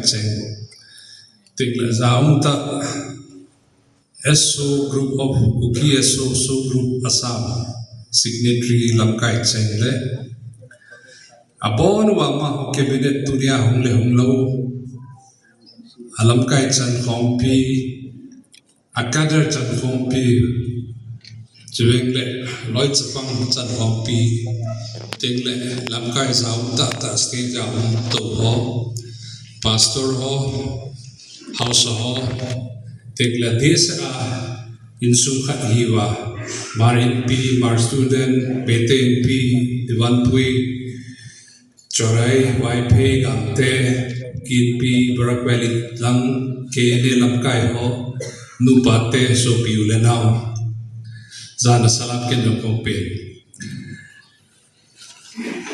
cheng tikla zaung ta SO Group of Uki SO Group Assam signatory lamkai cheng le abon wa ma cabinet tunia hong le hong lo alamkai chan khom pi akadar chan khom pi chueng le loi chapang chan khom pi ting le lamkai zaung ta ta stage ja to ho pastor ho house ho tekla desa insung khat hiwa mar MP mar student pete MP diwan pui chorai wife gamte kinpi barak valley lang kele lamkai ho nupate so piule now zana salam ke no kompe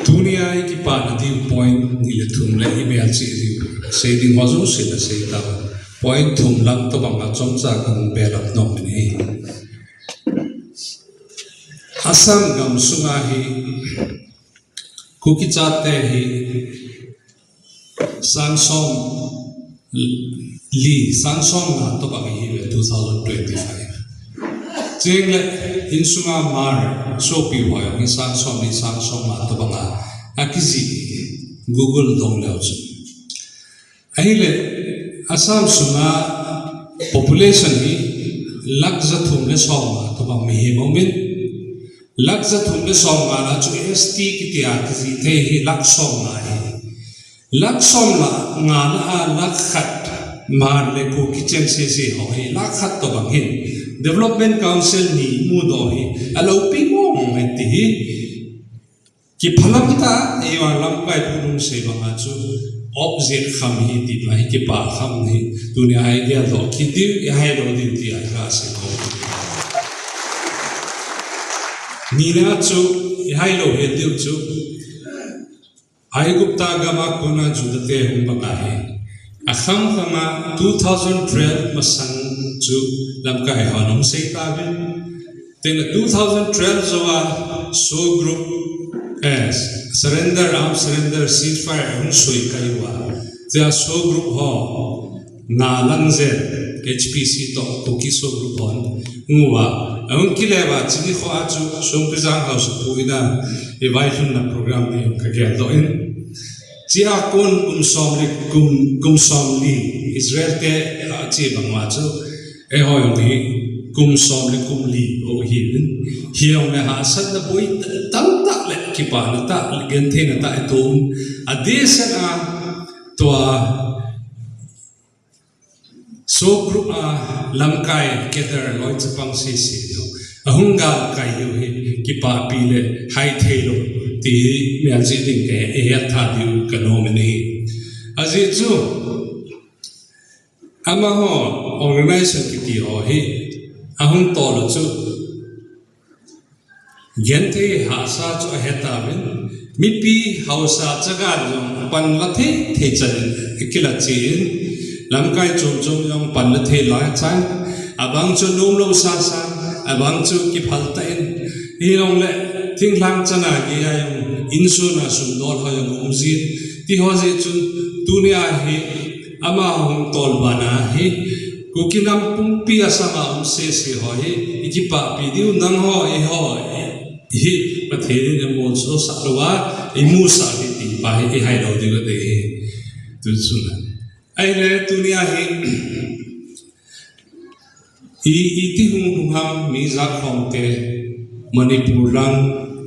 dunia ki pa di point ni le thum le email chi ri se ding wazo se la se ta point thum lang to bang chom cha kan belak nom ni asam gam sunga hi kuki chate hi sangsong li sangsong na to bang hi 2025 jingle insunga mar so pi wa ni sangsong ma to bang akizi google dong le chu aile Assam sunga population hi lakza thumle sawma to bang mi moment lakza thumle sawma na chu ST kitia ki the hi lak sawma hi lak sawma nga na lak khat mar le ko kitchen se ho hi lak khat to bang hin development council ni mu do hi alo pi mo moment hi ki phalam kita ewa lam kai purun se banga chu object kham hi ti mai ki pa kham ni dunia ai dia do ki ti hai do din ti a ka se ko ni na chu hai lo he ti chu ai gupta gama kona judate hum ba hai akham khama 2012 masang chu lam kai hanom se ta bin ten 2012 zowa so group as surrender arms surrender ceasefire hung sui kaiwa ja so group ho na langze HPC to kuki so group on ngwa ang kilewa chini kho achu song pizang house puina evaluation na program ni ka gel do in chia kon kum som li Israel te chi bangwa chu e ho yong hi kum som li kum li o hi hiong me ha sat na boi tam ta le ki pa na ta gen the na ta etum adesa na to so group lamkai kether loi chapang si no ahunga kai yu hi ki pa pi le hai the lo ti me ji ding ke e ya tha diu kanomeni aji chu ama ho organization ki ti ho hi ahung to lo chu gente hasa chu heta bin mipi hausa chaga jong pan la the chan ikila chin lamkai chom yong pan la the la chan abang chu lum lo sa abang chu ki phalta in hi long le thing lang chana gi ya yong insu na sum dol ho yong umji ti ho je chu dunia hi ama hung tol bana hi kukinam pumpi asama se ho hi ikipa pidiu nang ho e ho hi patheri ne mon so salwa imu sa ti pa hi hai do de de tu suna ai le dunia hi ti hung ham mi za khom te manipur lang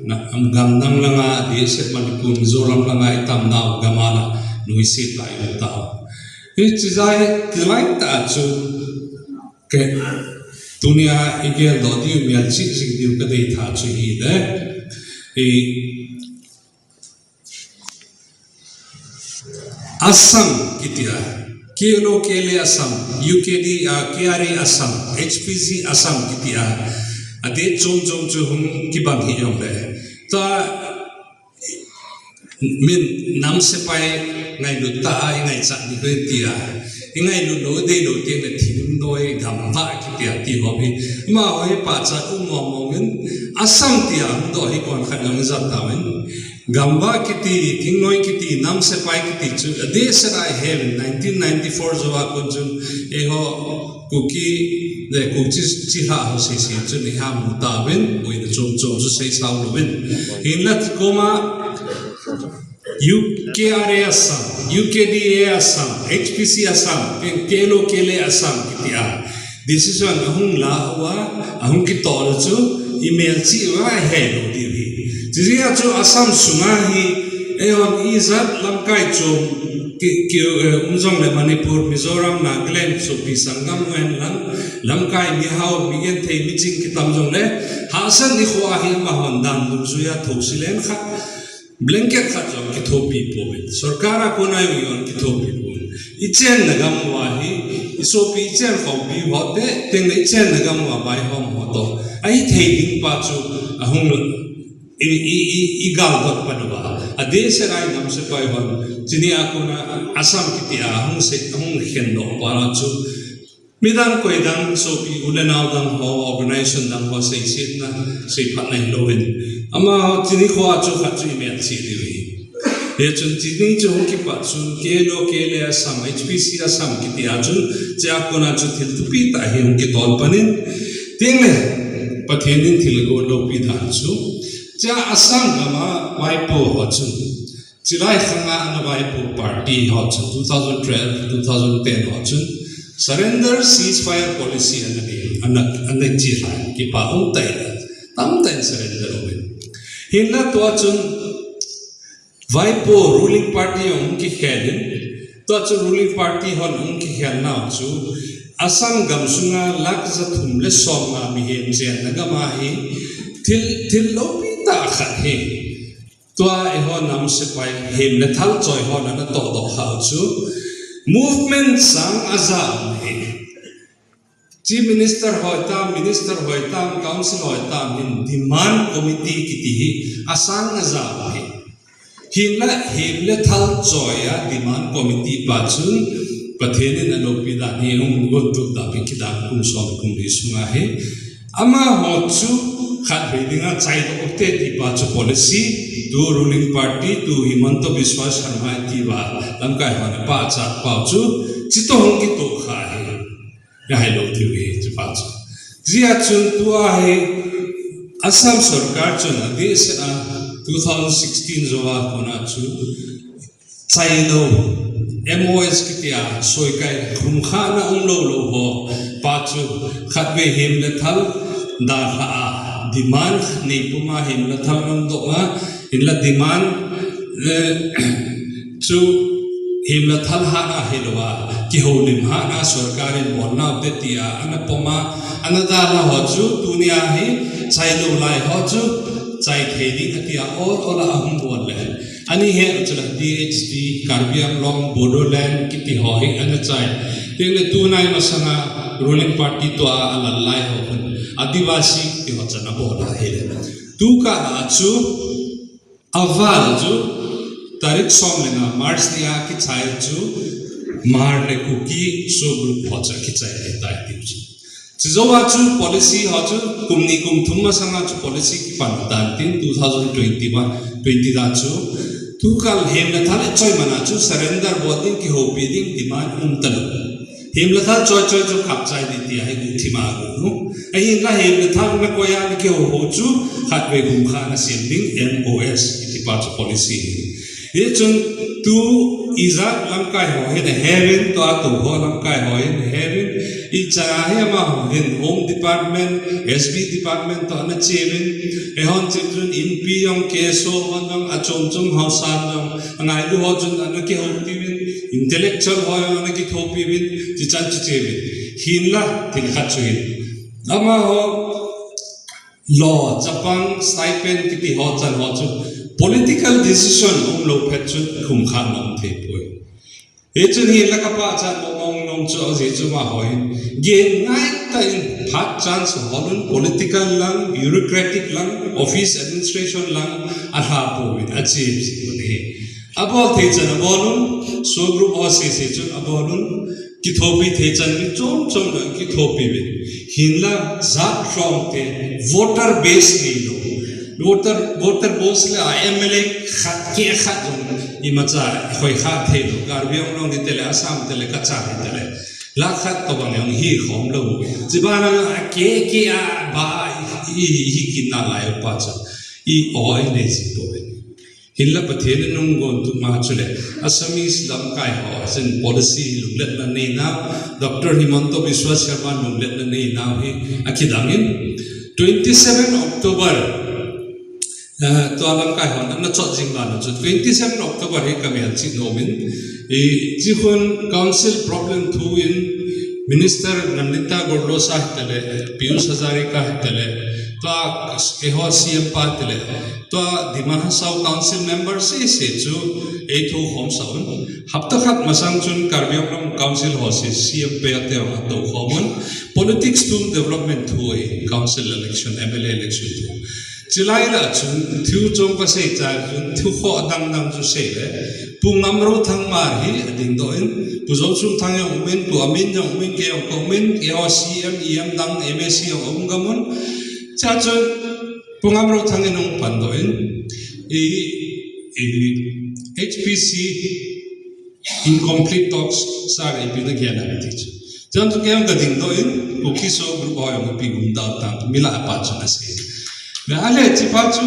na amgam nang langa de se manipur mizoram langa itam naw gamala nuisi tai ta hi chizai kilai ta chu ke dunia igel do di mial chi sing diu ka dei tha chu hi de e Assam kitia kelo kele Assam UKD KRA Assam HPC Assam kitia ade chom chu hum ki bang hi yong le ta min nam se pai ngai lu ta ai ngai cha ni ke tia ingai lu lo dei lo tiang na thim noi gam va ki tia ti hobi ma hoi pa cha mongin asam tia do hi kon khan ngam zat tawen gamba kiti kingnoi kiti nam se pai kiti chu ade sarai have 1994 zowa konjun e ho kuki de kuchi chi ha ho se se chu ni ha mu ta ben oi na chom chom chu sei sau lo ben hinlat koma UKRA Assam, UKDA Assam, HPC Assam, Kelo Kele Assam kiti a decision ahung la wa ahung ki tol chu email chi wa he lo ti bi jia chu Assam sunga hi eon izat lamkai chu ki unjong le Manipur Mizoram Nagaland so pi sangam wen lamkai mi hau bigen thei mi ching ki tamjong le hasan ni khwa hi ma hon dan lu zu ya thosilen kha blanket kha jong ki thopi po sarkara kona yon ki thopi po ichen nagam wa hi isopi ichen khom bi hote teng ichen nagam wa bai hom hoto ai thei ding pa chu ahung i gal dot panwa ade serai nam se pai hon chini akuna asam kitia ahung se ahung hen do para chu midang koidang sopi ulenau dang ho organization dang ho sei sit na sei phat nai loin ama chini khwa chu kha chu me chi diwi ye chun chini chu ki pa chun kelo kele asam HPC asam kitia chun cha kona chu thil tu pi ta hi ki tol panin tingle pathenin thil go lo pi dan chu cha asam gama waipo ho chun chirai khanga ana waipo party ho chun 2012 2010 ho chun surrender ceasefire policy anak chi ha ki pa ong tai tam tai surrender ho hinna to chun waipo ruling party ong ki khelin to chun ruling party hon ong ki khel na chu asam gamsunga lakza thumle somna mi hem jen nagama hi thil lo pi ta khat he to e ho nam se pai hem le thal choi ho na to do khau chu movement sang azam he chief minister hoitam minister hoitam council hoitam in demand committee kiti hi asang azam he hinla hem le thal choi ya demand committee pa chun pathenin anopi da ni ong go tu da bi kidam kum som kum ri sunga he ama ho chu khat bedinga chai do te ti pa chu policy to ruling party to Himanta Biswa Sharma ti wa lam kai ha pa cha pa chu chito hong ki to kha he ya hai lo ti we chu pa chu zia chun tu a he Assam sarkar chun ades 2016 zowa kona chu chai lo MOS kitia soi kai khum kha na ong lo ho pa chu khat ve hem le thal da ha demand nei puma hem le thal nam do ma in la demand chu hem le thal ha na helwa ki ho lim ha na sarkarin bon na de tia ana poma ana da la ho chu dunia hi chai lo lai ho chu chai thedi atia ola ahum bon le ani he chula DHD Karbiang Long Bodoland kiti hoi ana chai tengle tu nai masanga ruling party to ala lai ho adivasi ti ho chana bola hele tu ka achu aval ju tarik som lena march nia ki chai chu mar le kuki so group ho cha ki chai tai ti chu chizowa chu policy ho chu kumni kum thumma sanga chu policy ki pan dan tin 2021 20 da chu tu kal hem la thal choi mana chu surrender boarding ki ho bidding demand tal hem la thal choi choi chu khap chai di ti hai ku thima gu ai la hem la thal na ko ya ki ho chu khat ve gum kha na sending MOS ki pa chu policy ye chun tu iza lam kai ho he heaven to atu ho lam kai ho in heaven I chara he ma in home department SB department to na chevin e hon children in pi yong keso hon achom chom hausan yong angai lu ho chun an ki ho ti win intellectual ho an ki thopi win chi chan chi chevin hinla til khat chuin ama ho law Japan stipend ki ho chan ho chu political decision om lo phet chu khum khan nom the poi e chun hi la ka pa chan mong nom chu a je chu ma hoi ge ngai ta in phat chance holun political lang bureaucratic lang office administration lang a ha po with achieve ne abo the chan bolun so group o se chun abolun ki thopi the chan mi chom na ki thopi be hinla zat from te voter base ni lo voter base la MLA khat ke khat i macha khoi kha the lo garbiang long ni tele asam tele kacha tele la khat to bang yang hi khom lo jibana ke a ba hi kinna la yo pa cha I oi ne si to Hilla pathen nung gon tu ma chule Assamese lam kai ho sin policy lunglet na nei na Dr. Himanto Biswa Sharma lunglet na nei na hi akidangin 27 October to alam kai ho na chot jing ba na 27 October hi kamel chi nomin e ji khon council problem thu in minister Nandita Gorlosa tele Piyush Hazarika tele to eho CM pa tele to Dimaha South Council members se chu etho hom saun hapta khat masang chun Karbiang Council hose CM pe ate to common politics to development hui council election MLA election to Chilai la chun thu chong pa se cha chun thu kho dang chu se le pungam ro thang mar hi ding doin puzo chum thang ya umen pu amin ya umen ke ko umen ke CM EM dang MSC om gamon cha chun pungam ro thang enong pandoin HPC incomplete talks sar ipina gyana teach jan to kyang da ding doin ukiso group hoyong pigum da ta mila apacha na se na ale chipachu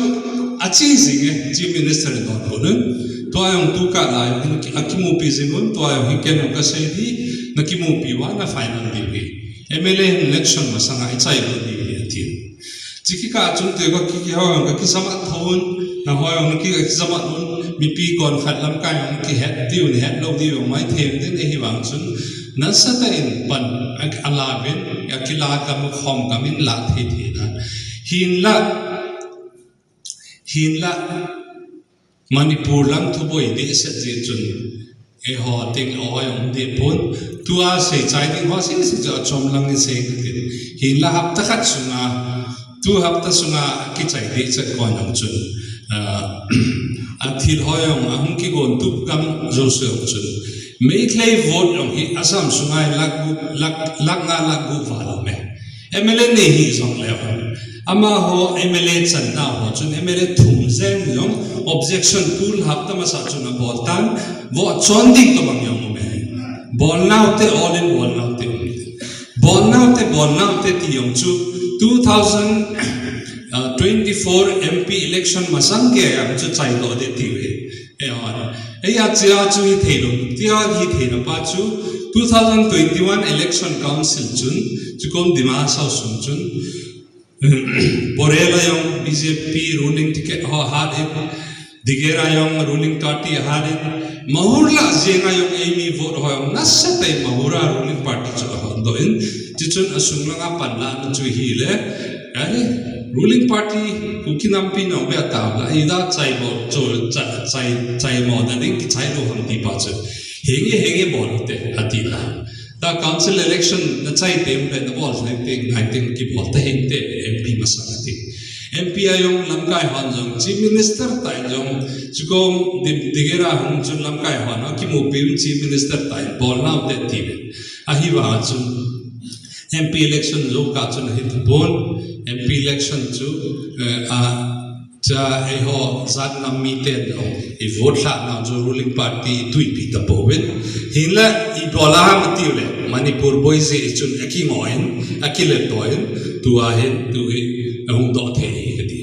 achi singe chief minister no honen to ayong tuka la akimu pizingon to ayong hiken ka se di nakimu piwa na final di MLA election masanga ichai go di ti Chikika chun te ko ki hoyong ka kisama thon na hoyong ki kisama nun mi pi kon khat lam kai ki het tiu ni het lo di mai them den e hiwang chun na sata in pan ak alabin akila kam khom kamin la the the na hinla Manipur lang thuboi de se je chun e ho ting hoyong de pon tua se chai ding ho se chom lang ni se hinla hap ta khat sunga tu hapta sunga ki chai de chat ko nang chun athil hoyong ahum ki gon tu kam jo se chun me clay vote long hi asam sunga lag nga gu wala me MLA ne hi song le ama ho MLA chan na ho chun MLA thum zen yong objection pool hapta ma sa chun boltan vo chondik to bang yong me bol now te all in bol now te ti yong chu 2024 MP election masangke am chu chai lo de tiwe e on e ya chia chu hi thelo tia hi thena pa chu 2021 election council chun chukom dima sau sun chun porela yong BJP ruling ticket ho had digera yong ruling party had mahurla jenga yong amy vote ho nasate mahura ruling party chu doin chichun asunglanga panla chu hi le ani ruling party kukinampi no be tabla ida chai bo chai mo da ding ki chai lo ham ti pa chu henge bol te atila the council election na chai tem le the ball like thing I think ki bol te hente MP masagati MP ayong lamkai han jong chief minister tai jong chukom digera hum chun lamkai han ki mo pim chief minister tai bol na te ti ahi wa chun MP election lo ka chun hit bon MP election chu cha he ho zat nam mi te do I vote la na jo ruling party tui pi ta bowen hinla I bola ma ti le Manipur boys e chun aki moin akile toin tu a hen tu e hung do the di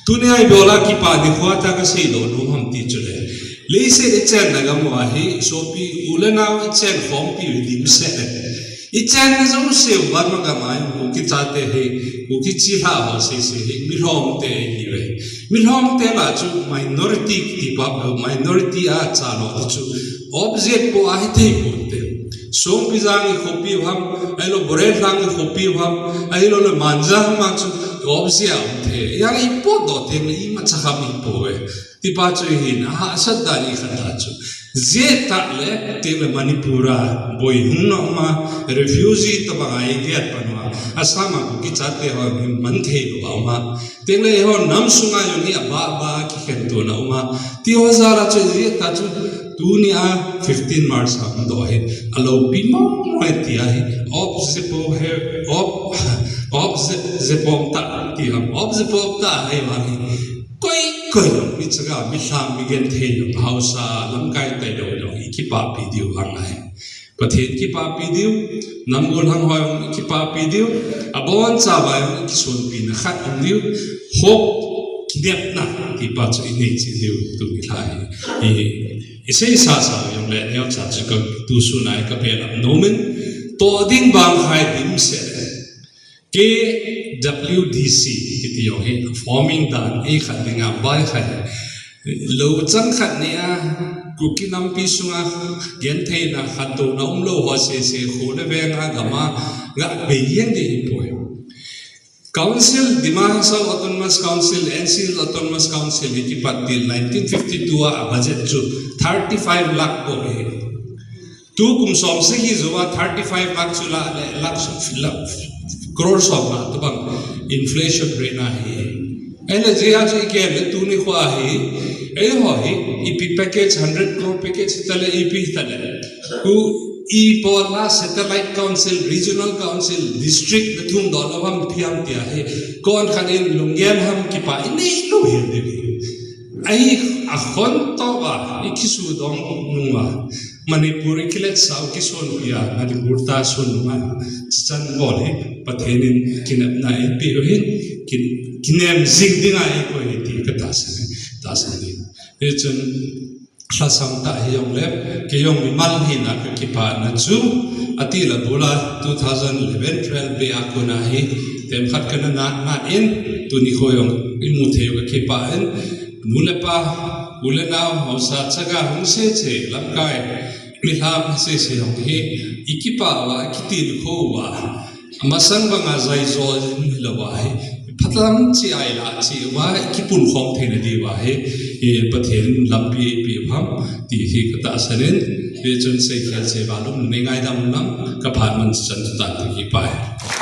tu ne ai bola ki pa di khwa ta ka sei do no ham ti chule le se e chen na ga mo hi so pi ulena chen khom pi dim se Ichen zo se warma ka mai ko ki chate he ko ki chi ha ho se he milhom te hi re milhom te la chu minority ti pa minority a cha lo chu object po a te ko te song bizang khopi bham ailo borel lang khopi bham ailo le manja ma chu object a te yang ipo do te I ma cha ha mi po we ti pa chu hi na asad da ni khata chu Zeta le tele Manipura boy hungna ma refugee tabangai viet panwa asama ko kichate ho manthe lo ma tele ho nam sunga yoni aba ki kento na ma ti ho zara che zeta chu tu ni a 15 March ham do he alo pi mo mai ti a he op zipo he op zipo ta ti ham op zipo ta he ma he koi mi chaga mi sam mi gen the yo hausa lam kai tai do ki pa pi diu hang ai pathet ki pa pi diu namgol hang hoy ki pa pi diu abon cha ba ki sun pi na khat ang diu hop đẹp na thì bắt cho anh chị liu tu mi lai isei sa yung le neo cha chu ka tu su nai ka pe lam no men to ding bang hai dim se KWDC ti yo he forming dan e khat dinga bai khai lo chang khat ne a ku ki nam pi sunga gen thei na khat to na lo ho se khu le ve nga gama ga be yeng de poi Council, Dimahasal Autonomous Council, NCL Autonomous Council, hiki pati 1952 a budget chu 35 lakh po he. Tu kum som se hi zuwa 35 lakh chu lakh crore som na to bang inflation rate na he. Ena je a je ke le tu ni khwa he. E ho he EP package 100 crore package tale EP tale. Ku Pola Satellite Council, Regional Council, District the thum dollar ham phiam tia he kon khanin lungyan ham kipa ini lo hir debi ai a khon to ba ikisu dong nungwa Manipuri kilet sau kison pia Manipur ta sun nunga chan bole pathenin kinap na epi hin kinem zing dinga e ko ti ka ta sa ni chun Klasang ta hiyong lep kiyong mimal hina kipa na chu atila bula 2011-12 be ako na hi tem khat kana na in tuni khoyong imuthe ka kipa in nulepa ulena hausa chaga hungse che lamkai milham se se yong hi ikipa wa kitil kho wa masang banga zai zo lawa hi Patlam chi ai la chi wa kipun khom thena di wa he pathen lampi pi pham ti hi ka ta sanin be chun se khel se balum nengai dam nam ka phan man chan ta ki pai